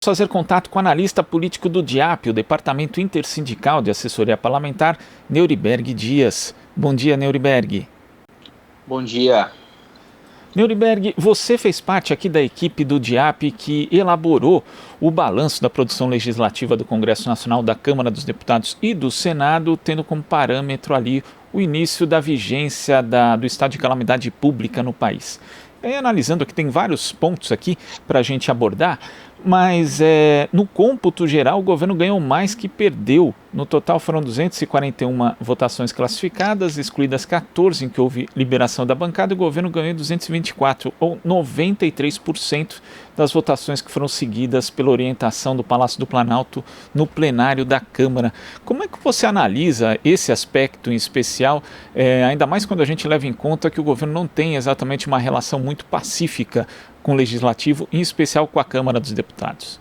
Fazer contato com o analista político do DIAP, o Departamento Intersindical de Assessoria Parlamentar, Neuriberg Dias. Bom dia, Neuriberg. Bom dia. Neuriberg, você fez parte aqui da equipe do DIAP que elaborou o balanço da produção legislativa do Congresso Nacional, da Câmara dos Deputados e do Senado, tendo como parâmetro ali o início da vigência do estado de calamidade pública no país. E analisando aqui, tem vários pontos aqui para a gente abordar, mas no cômputo geral o governo ganhou mais que perdeu. No total foram 241 votações classificadas, excluídas 14 em que houve liberação da bancada, e o governo ganhou 224, ou 93% das votações que foram seguidas pela orientação do Palácio do Planalto no plenário da Câmara. Como é que você analisa esse aspecto em especial, ainda mais quando a gente leva em conta que o governo não tem exatamente uma relação muito pacífica com o Legislativo, em especial com a Câmara dos Deputados?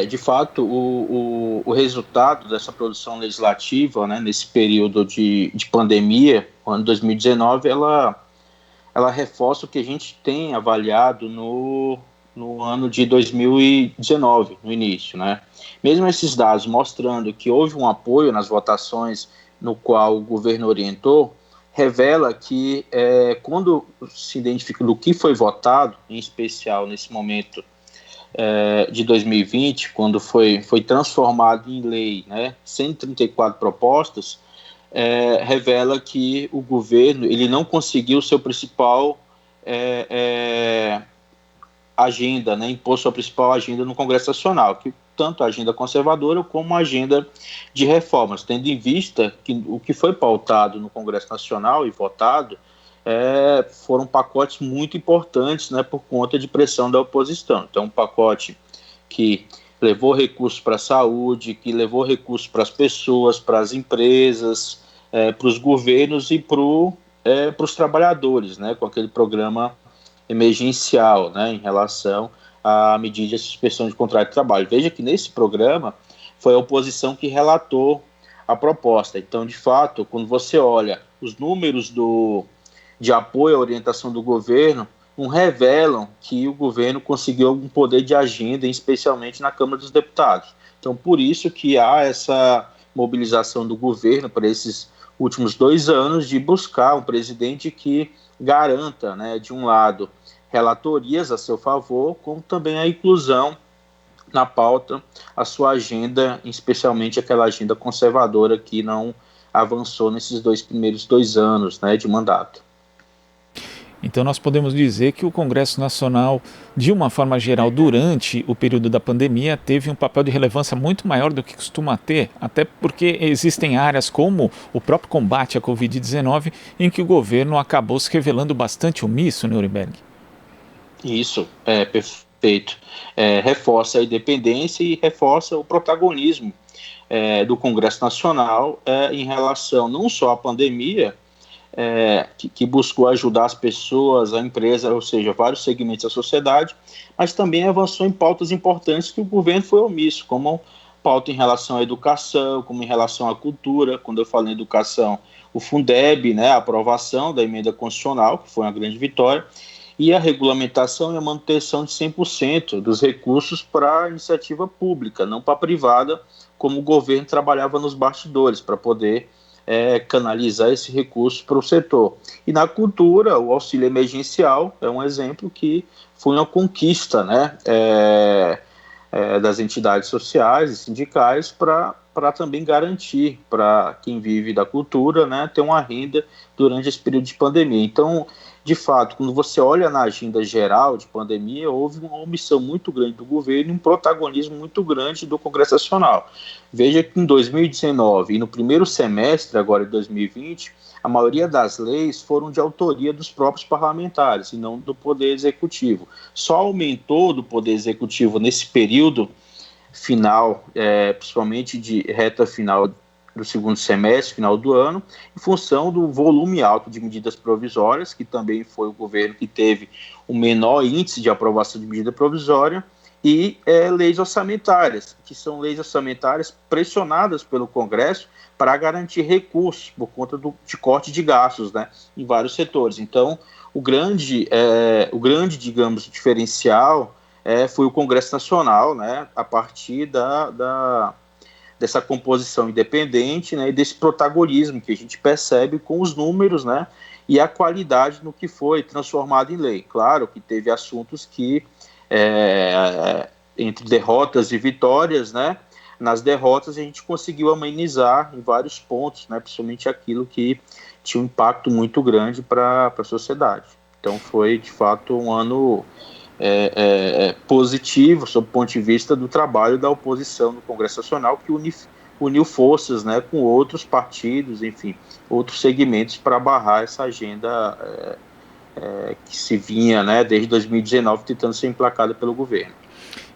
De fato, o resultado dessa produção legislativa, né, nesse período de pandemia, o ano 2019, ela reforça o que a gente tem avaliado no ano de 2019, no início, né? Mesmo esses dados mostrando que houve um apoio nas votações no qual o governo orientou, revela que quando se identifica do que foi votado, em especial nesse momento de 2020, quando foi transformado em lei, né, 134 propostas, revela que o governo ele não conseguiu seu principal agenda, né, impor sua principal agenda no Congresso Nacional, que tanto a agenda conservadora como a agenda de reformas, tendo em vista que o que foi pautado no Congresso Nacional e votado foram pacotes muito importantes, né, por conta de pressão da oposição. Então, um pacote que levou recursos para a saúde, que levou recursos para as pessoas, para as empresas, para os governos e para os trabalhadores, né, com aquele programa emergencial, né, em relação à medida de suspensão de contrato de trabalho. Veja que nesse programa foi a oposição que relatou a proposta. Então, de fato, quando você olha os números de apoio à orientação do governo, não revelam que o governo conseguiu algum poder de agenda, especialmente na Câmara dos Deputados. Então, por isso que há essa mobilização do governo para esses últimos 2 anos de buscar um presidente que garanta, né, de um lado, relatorias a seu favor, como também a inclusão na pauta, a sua agenda, especialmente aquela agenda conservadora que não avançou nesses primeiros 2 anos, né, de mandato. Então nós podemos dizer que o Congresso Nacional, de uma forma geral, durante o período da pandemia, teve um papel de relevância muito maior do que costuma ter, até porque existem áreas como o próprio combate à Covid-19, em que o governo acabou se revelando bastante omisso, Neuriberg. Isso, perfeito. Reforça a independência e reforça o protagonismo do Congresso Nacional em relação não só à pandemia, que buscou ajudar as pessoas, a empresa, ou seja, vários segmentos da sociedade, mas também avançou em pautas importantes que o governo foi omisso, como pauta em relação à educação, como em relação à cultura. Quando eu falo em educação, o Fundeb, né, a aprovação da emenda constitucional, que foi uma grande vitória, e a regulamentação e a manutenção de 100% dos recursos para a iniciativa pública, não para a privada, como o governo trabalhava nos bastidores, para poder canalizar esse recurso para o setor. E na cultura, o auxílio emergencial é um exemplo que foi uma conquista, né, das entidades sociais e sindicais para também garantir para quem vive da cultura, né, ter uma renda durante esse período de pandemia. Então, de fato, quando você olha na agenda geral de pandemia, houve uma omissão muito grande do governo e um protagonismo muito grande do Congresso Nacional. Veja que em 2019 e no primeiro semestre, agora de 2020, a maioria das leis foram de autoria dos próprios parlamentares e não do Poder Executivo. Só aumentou do Poder Executivo nesse período final, principalmente de reta final do segundo semestre, final do ano, em função do volume alto de medidas provisórias, que também foi o governo que teve o menor índice de aprovação de medida provisória, e leis orçamentárias, que são leis orçamentárias pressionadas pelo Congresso para garantir recursos por conta de corte de gastos, né, em vários setores. Então, o grande, digamos, diferencial foi o Congresso Nacional, né, a partir dessa composição independente, né, e desse protagonismo que a gente percebe com os números, né, e a qualidade no que foi transformado em lei. Claro que teve assuntos que, entre derrotas e vitórias, né, nas derrotas a gente conseguiu amenizar em vários pontos, né, principalmente aquilo que tinha um impacto muito grande para a sociedade. Então foi, de fato, um ano positivo sob o ponto de vista do trabalho da oposição no Congresso Nacional, que uniu forças, né, com outros partidos, enfim, outros segmentos para barrar essa agenda que se vinha, né, desde 2019 tentando ser emplacada pelo governo.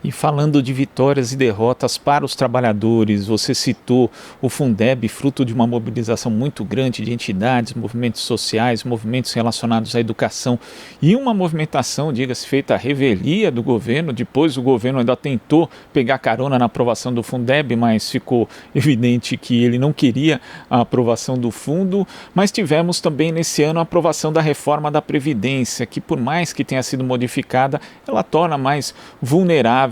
E falando de vitórias e derrotas para os trabalhadores, você citou o Fundeb, fruto de uma mobilização muito grande de entidades, movimentos sociais, movimentos relacionados à educação e uma movimentação, diga-se, feita à revelia do governo. Depois o governo ainda tentou pegar carona na aprovação do Fundeb, mas ficou evidente que ele não queria a aprovação do fundo. Mas tivemos também nesse ano a aprovação da reforma da Previdência, que por mais que tenha sido modificada, ela torna mais vulnerável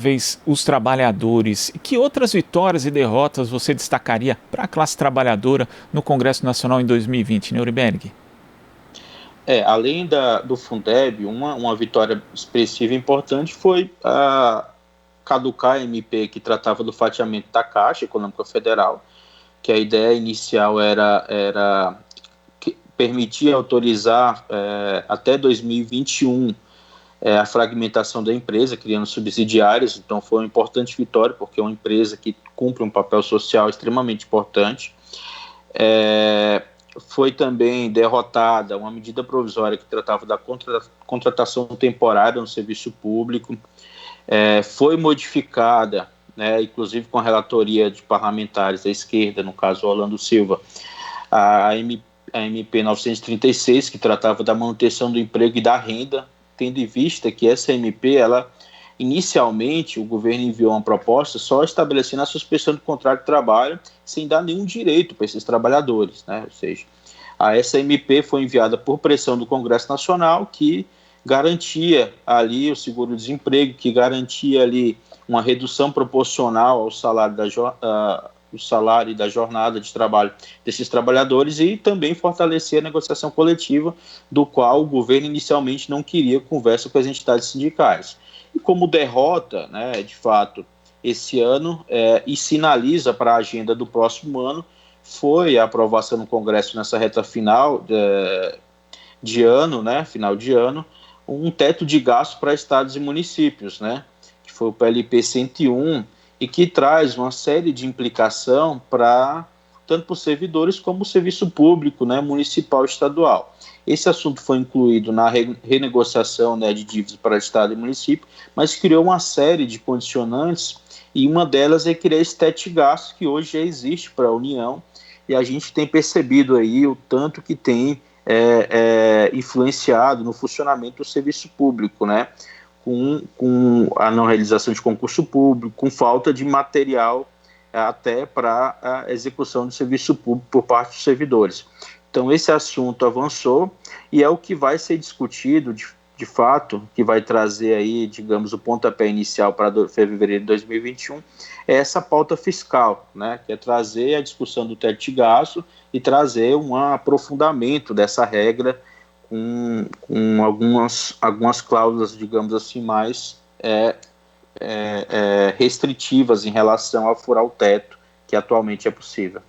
os trabalhadores. Que outras vitórias e derrotas você destacaria para a classe trabalhadora no Congresso Nacional em 2020, Neuriberg? Além do Fundeb, uma vitória expressiva e importante foi caducar a MP que tratava do fatiamento da Caixa Econômica Federal, que a ideia inicial era permitir autorizar até 2021 a fragmentação da empresa, criando subsidiárias. Então foi uma importante vitória, porque é uma empresa que cumpre um papel social extremamente importante. Foi também derrotada uma medida provisória que tratava da contratação temporária no serviço público. Foi modificada, né, inclusive com a relatoria de parlamentares da esquerda, no caso Orlando Silva, a MP 936, que tratava da manutenção do emprego e da renda, tendo em vista que essa MP, inicialmente, o governo enviou uma proposta só estabelecendo a suspensão do contrato de trabalho, sem dar nenhum direito para esses trabalhadores, né? Ou seja, essa MP foi enviada por pressão do Congresso Nacional, que garantia ali o seguro-desemprego, que garantia ali uma redução proporcional ao salário o salário e da jornada de trabalho desses trabalhadores, e também fortalecer a negociação coletiva, do qual o governo inicialmente não queria conversa com as entidades sindicais. E como derrota, né, de fato, esse ano, e sinaliza para a agenda do próximo ano, foi a aprovação no Congresso nessa reta final de ano, né, final de ano, um teto de gasto para estados e municípios, né, que foi o PLP 101, e que traz uma série de implicação tanto para os servidores como o serviço público, né, municipal e estadual. Esse assunto foi incluído na renegociação, né, de dívidas para Estado e município, mas criou uma série de condicionantes, e uma delas é criar esse teto de gasto que hoje já existe para a União, e a gente tem percebido aí o tanto que tem influenciado no funcionamento do serviço público, né? Com a não realização de concurso público, com falta de material até para a execução do serviço público por parte dos servidores. Então esse assunto avançou e é o que vai ser discutido de fato, que vai trazer aí, digamos, o pontapé inicial para fevereiro de 2021, é essa pauta fiscal, né, que é trazer a discussão do teto de gasto e trazer um aprofundamento dessa regra com algumas cláusulas, digamos assim, mais restritivas em relação a furar o teto, que atualmente é possível.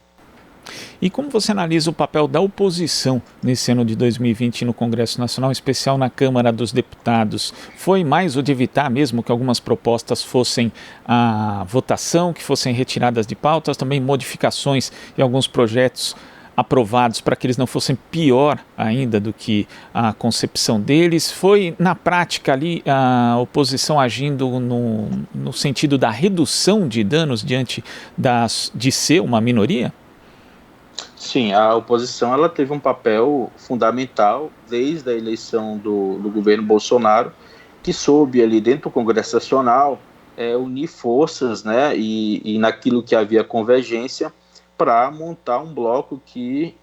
E como você analisa o papel da oposição nesse ano de 2020 no Congresso Nacional, em especial na Câmara dos Deputados? Foi mais o de evitar mesmo que algumas propostas fossem à votação, que fossem retiradas de pautas, também modificações em alguns projetos aprovados para que eles não fossem pior ainda do que a concepção deles? Foi, na prática, ali a oposição agindo no sentido da redução de danos diante de ser uma minoria? Sim, a oposição ela teve um papel fundamental desde a eleição do governo Bolsonaro, que soube ali dentro do Congresso Nacional unir forças, né, e naquilo que havia convergência, para montar um bloco que,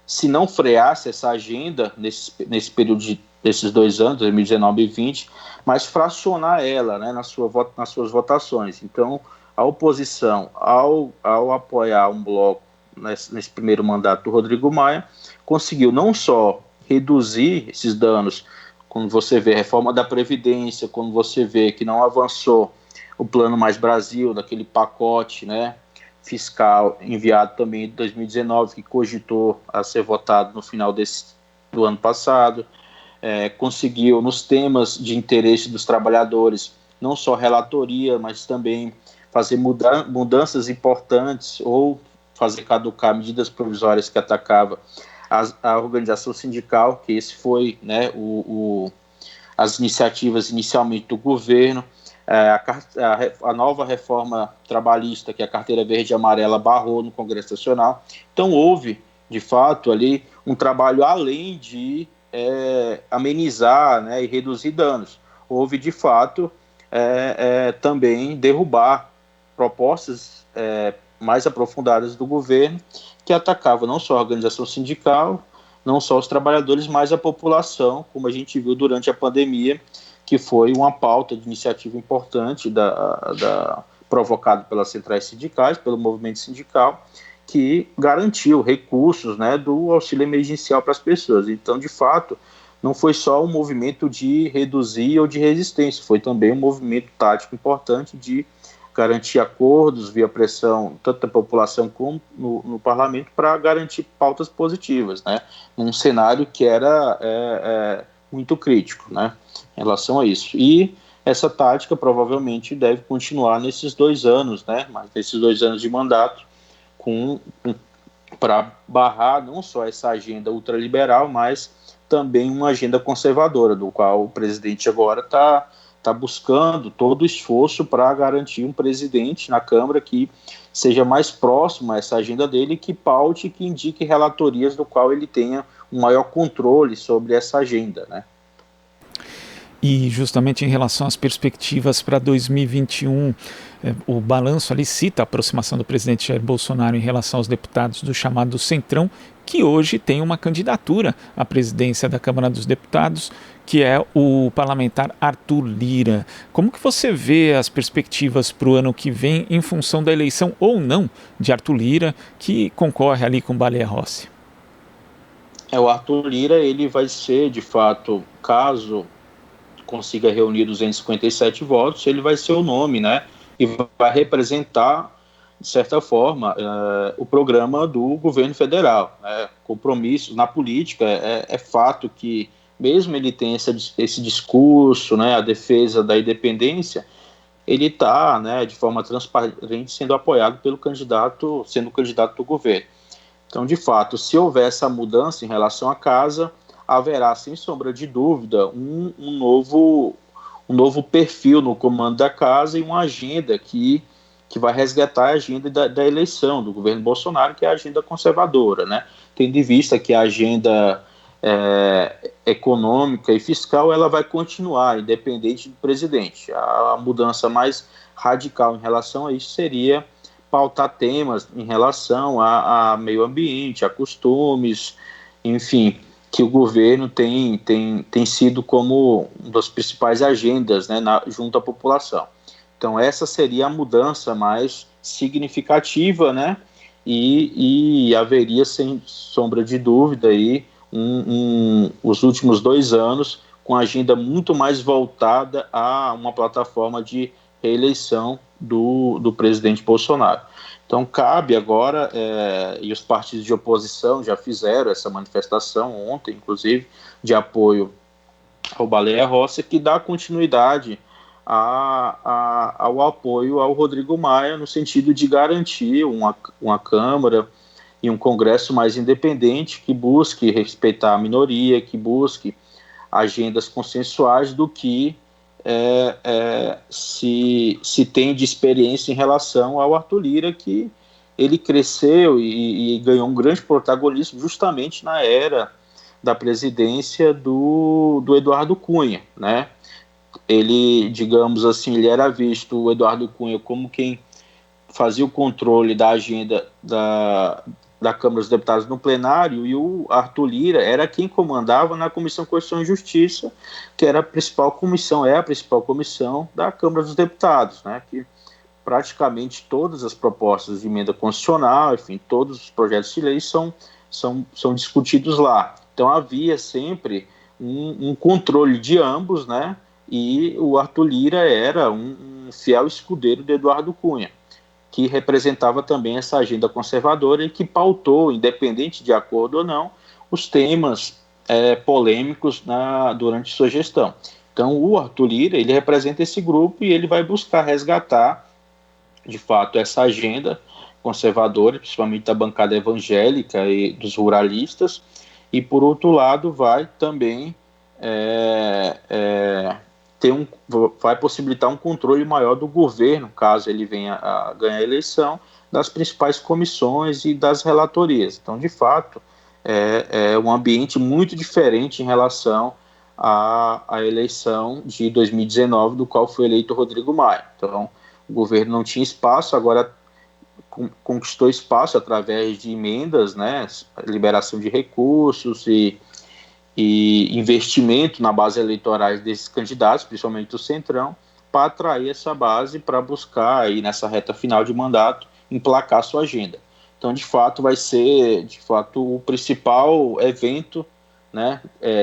se não freasse essa agenda nesse período desses 2 anos, 2019 e 2020, mas fracionar ela, né, nas suas votações. Então, a oposição, ao apoiar um bloco nesse primeiro mandato do Rodrigo Maia, conseguiu não só reduzir esses danos, quando você vê a reforma da Previdência, quando você vê que não avançou o Plano Mais Brasil, daquele pacote, né, fiscal enviado também em 2019, que cogitou a ser votado no final do ano passado, conseguiu, nos temas de interesse dos trabalhadores, não só relatoria, mas também fazer mudanças importantes ou fazer caducar medidas provisórias que atacavam a organização sindical, que esse foi, né, as iniciativas inicialmente do governo. A nova reforma trabalhista, que a carteira verde e amarela barrou no Congresso Nacional. Então houve, de fato, ali um trabalho além de amenizar, né, e reduzir danos. Houve, de fato, também derrubar propostas mais aprofundadas do governo, que atacavam não só a organização sindical, não só os trabalhadores, mas a população, como a gente viu durante a pandemia, que foi uma pauta de iniciativa importante provocada pelas centrais sindicais, pelo movimento sindical, que garantiu recursos, né, do auxílio emergencial para as pessoas. Então, de fato, não foi só um movimento de reduzir ou de resistência, foi também um movimento tático importante de garantir acordos via pressão tanto da população como no parlamento para garantir pautas positivas, né, num cenário que era muito crítico, né, em relação a isso. E essa tática provavelmente deve continuar nesses 2 anos, né, nesses 2 anos de mandato, para barrar não só essa agenda ultraliberal, mas também uma agenda conservadora, do qual o presidente agora está buscando todo o esforço para garantir um presidente na Câmara que seja mais próximo a essa agenda dele, que paute, que indique relatorias do qual ele tenha um maior controle sobre essa agenda, né? E justamente em relação às perspectivas para 2021, o balanço ali cita a aproximação do presidente Jair Bolsonaro em relação aos deputados do chamado Centrão, que hoje tem uma candidatura à presidência da Câmara dos Deputados, que é o parlamentar Arthur Lira. Como que você vê as perspectivas para o ano que vem em função da eleição ou não de Arthur Lira, que concorre ali com Baleia Rossi? O Arthur Lira, ele vai ser, de fato, caso consiga reunir 257 votos, ele vai ser o nome, né, e vai representar, de certa forma, o programa do governo federal, né, compromissos na política. É fato que, mesmo ele tem esse discurso, né, a defesa da independência, ele está, né, de forma transparente, sendo apoiado pelo candidato, sendo o candidato do governo. Então, de fato, se houver essa mudança em relação à casa, haverá, sem sombra de dúvida, um novo perfil no comando da casa e uma agenda que vai resgatar a agenda da eleição do governo Bolsonaro, que é a agenda conservadora, né? Tendo em vista que a agenda econômica e fiscal ela vai continuar, independente do presidente. A mudança mais radical em relação a isso seria pautar temas em relação a meio ambiente, a costumes, enfim, que o governo tem sido como uma das principais agendas, né, junto à população. Então essa seria a mudança mais significativa, né, e haveria, sem sombra de dúvida, aí, os últimos 2 anos com a agenda muito mais voltada a uma plataforma de reeleição do presidente Bolsonaro. Então cabe agora, e os partidos de oposição já fizeram essa manifestação ontem, inclusive, de apoio ao Baleia Rossi, que dá continuidade ao apoio ao Rodrigo Maia, no sentido de garantir uma Câmara e um Congresso mais independente, que busque respeitar a minoria, que busque agendas consensuais do que se tem de experiência em relação ao Arthur Lira, que ele cresceu e ganhou um grande protagonismo justamente na era da presidência do Eduardo Cunha, né? Ele, digamos assim, ele era visto, o Eduardo Cunha, como quem fazia o controle da agenda da Câmara dos Deputados no plenário, e o Arthur Lira era quem comandava na Comissão de Constituição e Justiça, que era a principal comissão, é a principal comissão da Câmara dos Deputados, né, que praticamente todas as propostas de emenda constitucional, enfim, todos os projetos de lei são discutidos lá. Então havia sempre um controle de ambos, né, e o Arthur Lira era um fiel escudeiro de Eduardo Cunha, que representava também essa agenda conservadora e que pautou, independente de acordo ou não, os temas polêmicos durante sua gestão. Então, o Arthur Lira, ele representa esse grupo e ele vai buscar resgatar, de fato, essa agenda conservadora, principalmente da bancada evangélica e dos ruralistas, e, por outro lado, vai também vai possibilitar um controle maior do governo, caso ele venha a ganhar a eleição, das principais comissões e das relatorias. Então, de fato, é um ambiente muito diferente em relação à eleição de 2019, do qual foi eleito Rodrigo Maia. Então, o governo não tinha espaço, agora conquistou espaço através de emendas, né, liberação de recursos e investimento na base eleitoral desses candidatos, principalmente do Centrão, para atrair essa base para buscar, aí, nessa reta final de mandato, emplacar sua agenda. Então, de fato, vai ser o principal evento, né,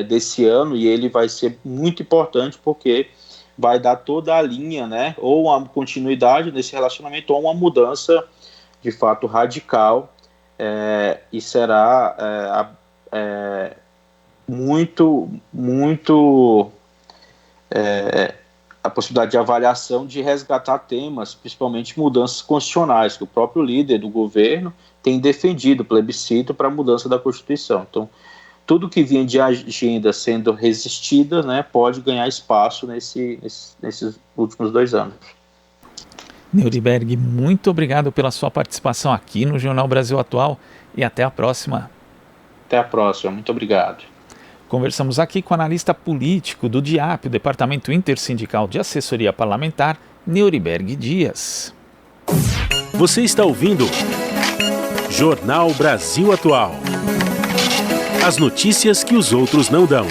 desse ano, e ele vai ser muito importante porque vai dar toda a linha, né, ou uma continuidade nesse relacionamento ou uma mudança, de fato, radical, e será muito a possibilidade de avaliação de resgatar temas, principalmente mudanças constitucionais, que o próprio líder do governo tem defendido plebiscito para a mudança da Constituição. Então, tudo que vinha de agenda sendo resistida, né, pode ganhar espaço nesses últimos 2 anos. Nuremberg, muito obrigado pela sua participação aqui no Jornal Brasil Atual e até a próxima. Até a próxima, muito obrigado. Conversamos aqui com o analista político do DIAP, o Departamento Intersindical de Assessoria Parlamentar, Nuremberg Dias. Você está ouvindo Jornal Brasil Atual. As notícias que os outros não dão.